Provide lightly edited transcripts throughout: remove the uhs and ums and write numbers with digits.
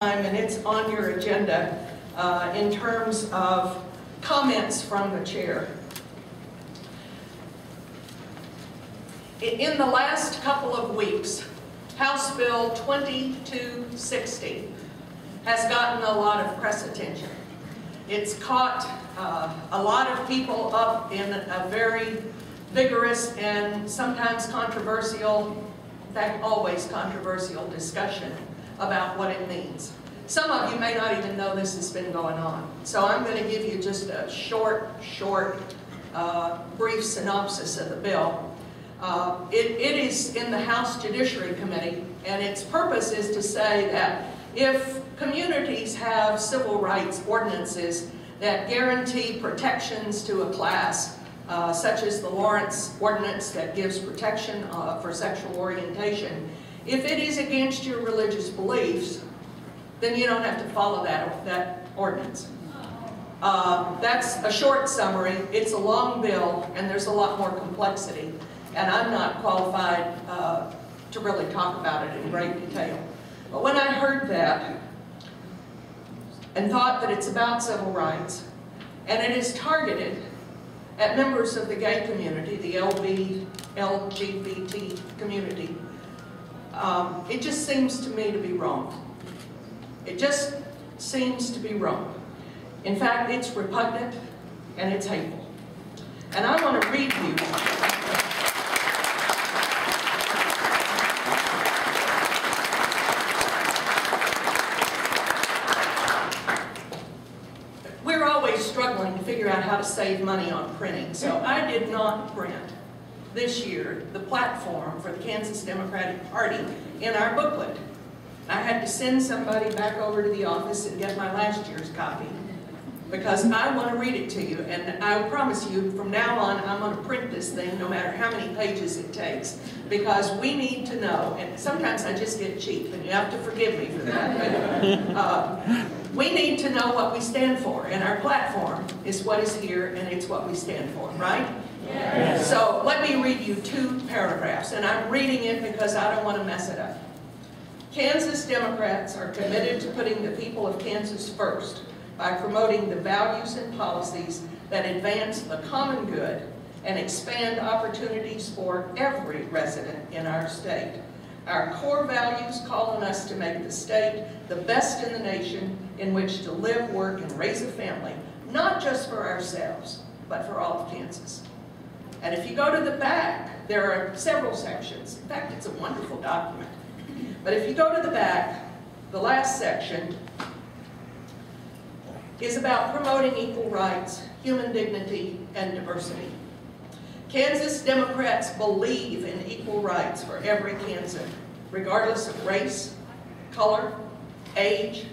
And it's on your agenda in terms of comments from the chair. In the last couple of weeks, House Bill 2260 has gotten a lot of press attention. It's caught a lot of people up in a very vigorous and sometimes controversial, in fact always controversial discussion about what it means. Some of you may not even know this has been going on. So I'm going to give you just a short, brief synopsis of the bill. It is in the House Judiciary Committee, and its purpose is to say that if communities have civil rights ordinances that guarantee protections to a class, such as the Lawrence Ordinance that gives protection for sexual orientation, if it is against your religious beliefs, then you don't have to follow that ordinance. That's a short summary. It's a long bill, and there's a lot more complexity. And I'm not qualified to really talk about it in great detail. But when I heard that, and thought that it's about civil rights, and it is targeted at members of the gay community, the GLBT community, it just seems to me to be wrong. It just seems to be wrong. In fact, it's repugnant and it's hateful. And I want to read you we're always struggling to figure out how to save money on printing, so I did not print this year the platform for the Kansas Democratic Party in our booklet. I had to send somebody back over to the office and get my last year's copy because I want to read it to you, and I promise you from now on I'm going to print this thing no matter how many pages it takes, because we need to know, and sometimes I just get cheap and you have to forgive me for that, but, we need to know what we stand for, and our platform is what is here and it's what we stand for, right? Yes. So let me read you 2 paragraphs, and I'm reading it because I don't want to mess it up. Kansas Democrats are committed to putting the people of Kansas first by promoting the values and policies that advance the common good and expand opportunities for every resident in our state. Our core values call on us to make the state the best in the nation in which to live, work, and raise a family, not just for ourselves, but for all of Kansas. And if you go to the back, there are several sections. In fact, it's a wonderful document. But if you go to the back, the last section is about promoting equal rights, human dignity, and diversity. Kansas Democrats believe in equal rights for every Kansan, regardless of race, color, age,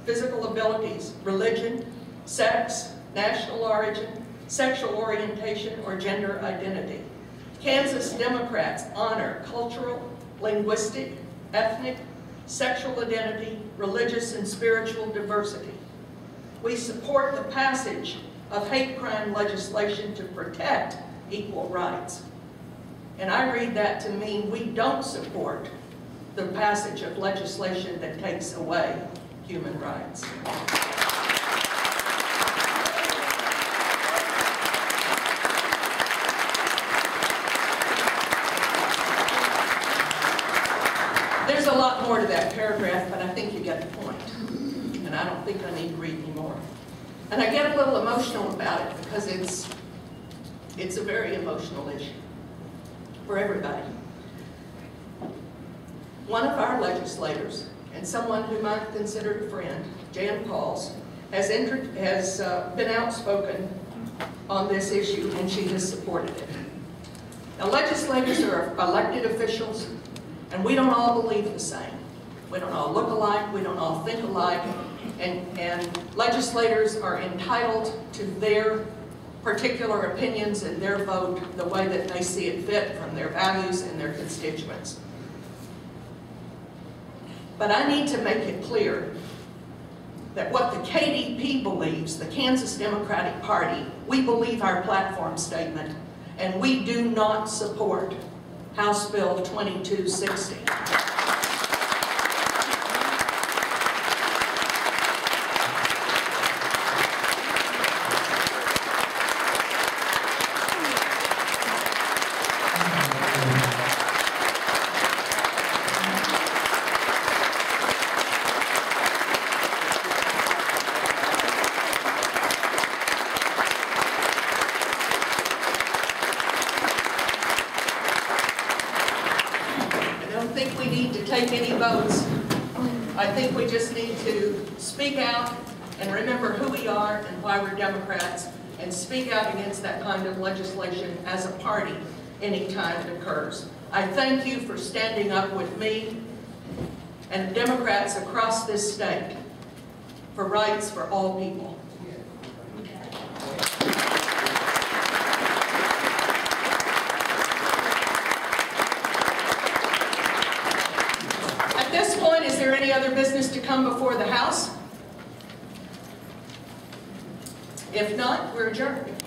physical abilities, religion, sex, national origin, sexual orientation, or gender identity. Kansas Democrats honor cultural, linguistic, ethnic, sexual identity, religious, and spiritual diversity. We support the passage of hate crime legislation to protect equal rights. And I read that to mean we don't support the passage of legislation that takes away human rights. There's a lot more to that paragraph, but I think you get the point. And I don't think I need to read any more. And I get a little emotional about it because it's a very emotional issue for everybody. One of our legislators, and someone whom I've considered a friend, Jan Pauls, has been outspoken on this issue, and she has supported it. Now, legislators are elected officials, and we don't all believe the same. We don't all look alike, we don't all think alike, and legislators are entitled to their particular opinions and their vote the way that they see it fit from their values and their constituents. But I need to make it clear that what the KDP believes, the Kansas Democratic Party, we believe our platform statement, and we do not support House Bill 2260. think we just need to speak out and remember who we are and why we're Democrats, and speak out against that kind of legislation as a party anytime it occurs. I thank you for standing up with me and Democrats across this state for rights for all people. At this point, is there any other business to come before the House? If not, we're adjourned.